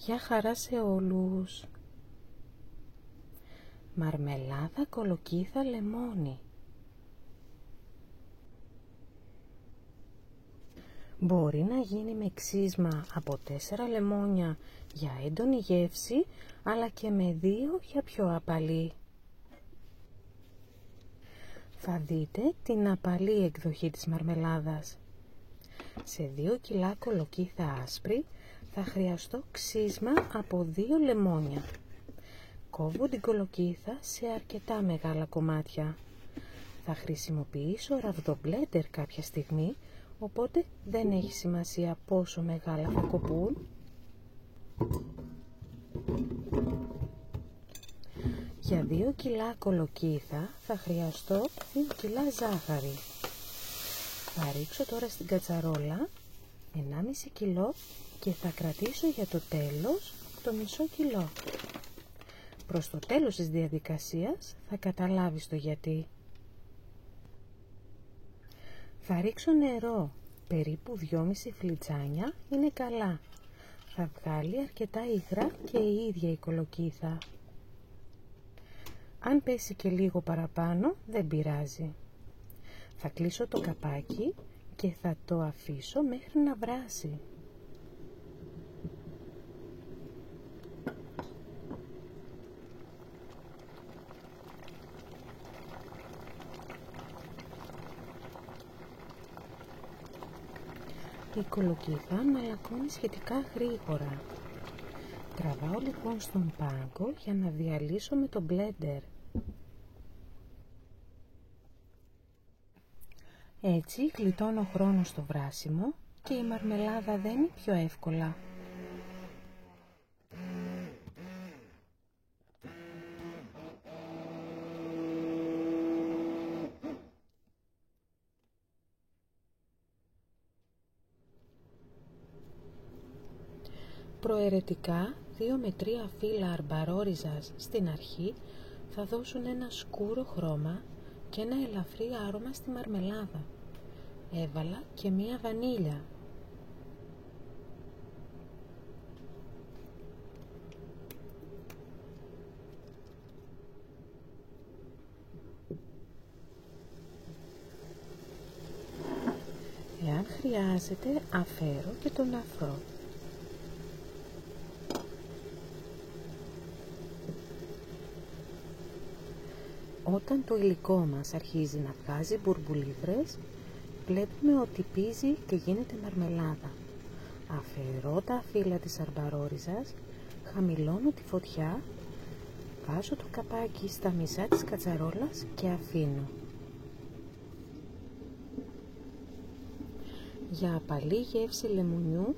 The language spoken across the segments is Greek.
Γεια χαρά σε όλους! Μαρμελάδα κολοκύθα λεμόνι. Μπορεί να γίνει με ξύσμα από 4 λεμόνια για έντονη γεύση, αλλά και με 2 για πιο απαλή. Θα δείτε την απαλή εκδοχή της μαρμελάδας. Σε 2 κιλά κολοκύθα άσπρη θα χρειαστώ ξύσμα από 2 λεμόνια. Κόβω την κολοκύθα σε αρκετά μεγάλα κομμάτια. Θα χρησιμοποιήσω ραβδομπλέντερ κάποια στιγμή, οπότε δεν έχει σημασία πόσο μεγάλα θα κοπούν. Για 2 κιλά κολοκύθα θα χρειαστώ 2 κιλά ζάχαρη. Θα ρίξω τώρα στην κατσαρόλα 1,5 κιλό και θα κρατήσω για το τέλος το μισό κιλό. Προς το τέλος της διαδικασίας θα καταλάβεις το γιατί. Θα ρίξω νερό, περίπου 2,5 φλιτζάνια είναι καλά. Θα βγάλει αρκετά υγρά και η ίδια η κολοκύθα. Αν πέσει και λίγο παραπάνω δεν πειράζει. Θα κλείσω το καπάκι και θα το αφήσω μέχρι να βράσει. Η κολοκύθα μαλακώνει σχετικά γρήγορα. Τραβάω λοιπόν στον πάγκο για να διαλύσω με το μπλέντερ. Έτσι γλιτώνω χρόνο στο βράσιμο και η μαρμελάδα δένει πιο εύκολα. Προαιρετικά 2 με 3 φύλλα αρμπαρόριζας στην αρχή θα δώσουν ένα σκούρο χρώμα και ένα ελαφρύ άρωμα στη μαρμελάδα. Έβαλα και μία βανίλια. Εάν χρειάζεται αφαίρω και τον αφρό. Όταν το υλικό μας αρχίζει να βγάζει μπουρμπουλίδρες, βλέπουμε ότι πίζει και γίνεται μαρμελάδα. Αφαιρώ τα φύλλα της αρμπαρόριζας, χαμηλώνω τη φωτιά, βάζω το καπάκι στα μισά της κατσαρόλας και αφήνω. Για απαλή γεύση λεμονιού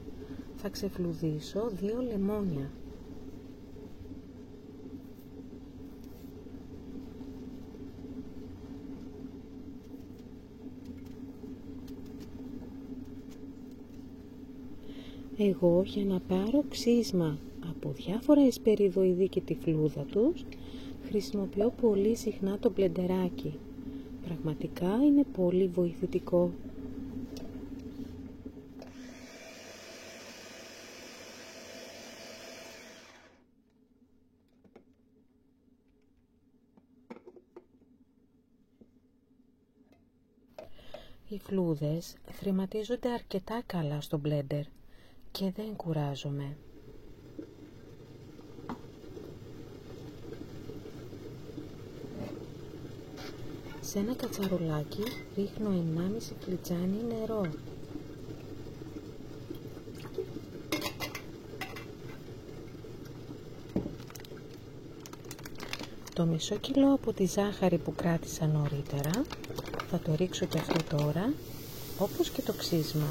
θα ξεφλουδίσω 2 λεμόνια. Εγώ για να πάρω ξύσμα από διάφορα εσπεριδοειδή και τη φλούδα τους, χρησιμοποιώ πολύ συχνά το μπλεντεράκι. Πραγματικά είναι πολύ βοηθητικό. Οι φλούδες θρηματίζονται αρκετά καλά στο μπλέντερ και δεν κουράζομαι. Σε ένα κατσαρολάκι ρίχνω 1,5 φλιτζάνι νερό. Το μισό κιλό από τη ζάχαρη που κράτησα νωρίτερα θα το ρίξω και αυτό τώρα, όπως και το ξύσμα.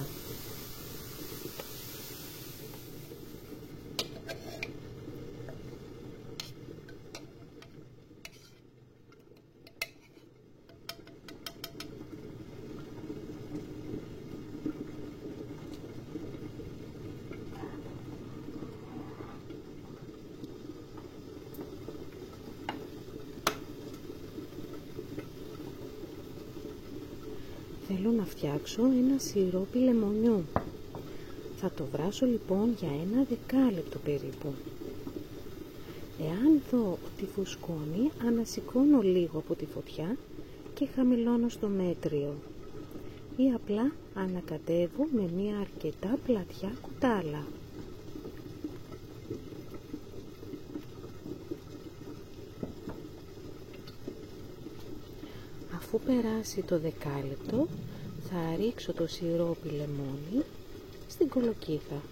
Θέλω να φτιάξω ένα σιρόπι λεμονιού. Θα το βράσω λοιπόν για 1 δεκάλεπτο περίπου. Εάν δω ότι φουσκώνει, ανασηκώνω λίγο από τη φωτιά και χαμηλώνω στο μέτριο ή απλά ανακατεύω με μια αρκετά πλατιά κουτάλα. Αφού περάσει το δεκάλεπτο, θα ρίξω το σιρόπι λεμόνι στην κολοκύθα.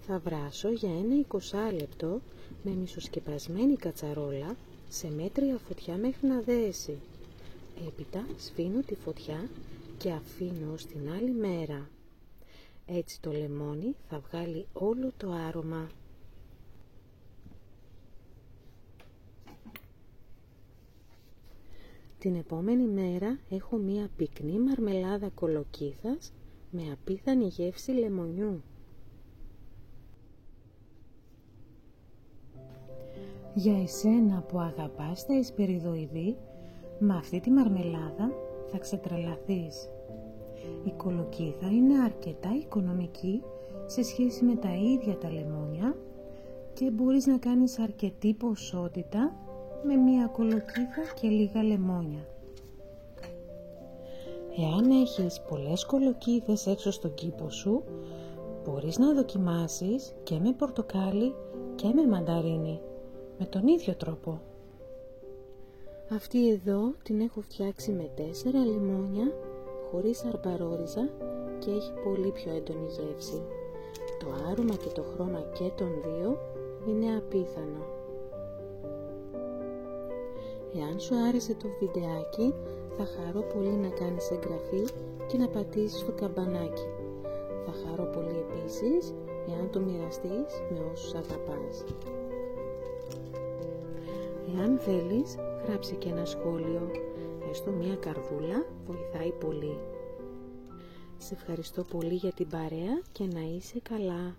Θα βράσω για 1 20 λεπτό με μισοσκεπασμένη κατσαρόλα σε μέτρια φωτιά μέχρι να δέσει. Έπειτα σβήνω τη φωτιά και αφήνω στην άλλη μέρα. Έτσι το λεμόνι θα βγάλει όλο το άρωμα. Την επόμενη μέρα έχω μία πυκνή μαρμελάδα κολοκύθας με απίθανη γεύση λεμονιού. Για εσένα που αγαπάς τα ισπεριδοειδή, με αυτή τη μαρμελάδα θα ξετρελαθείς. Η κολοκύθα είναι αρκετά οικονομική σε σχέση με τα ίδια τα λεμόνια και μπορείς να κάνεις αρκετή ποσότητα με μία κολοκύθα και λίγα λεμόνια. Εάν έχεις πολλές κολοκύθες έξω στον κήπο σου, μπορείς να δοκιμάσεις και με πορτοκάλι και με μανταρίνι, με τον ίδιο τρόπο. Αυτή εδώ την έχω φτιάξει με 4 λεμόνια, χωρίς αρμπαρόριζα και έχει πολύ πιο έντονη γεύση. Το άρωμα και το χρώμα και των δύο είναι απίθανο. Εάν σου άρεσε το βιντεάκι, θα χαρώ πολύ να κάνεις εγγραφή και να πατήσεις το καμπανάκι. Θα χαρώ πολύ επίσης εάν το μοιραστείς με όσους αγαπάς. Εάν θέλεις, γράψε και ένα σχόλιο, έστω μία καρδούλα, βοηθάει πολύ. Σε ευχαριστώ πολύ για την παρέα και να είσαι καλά.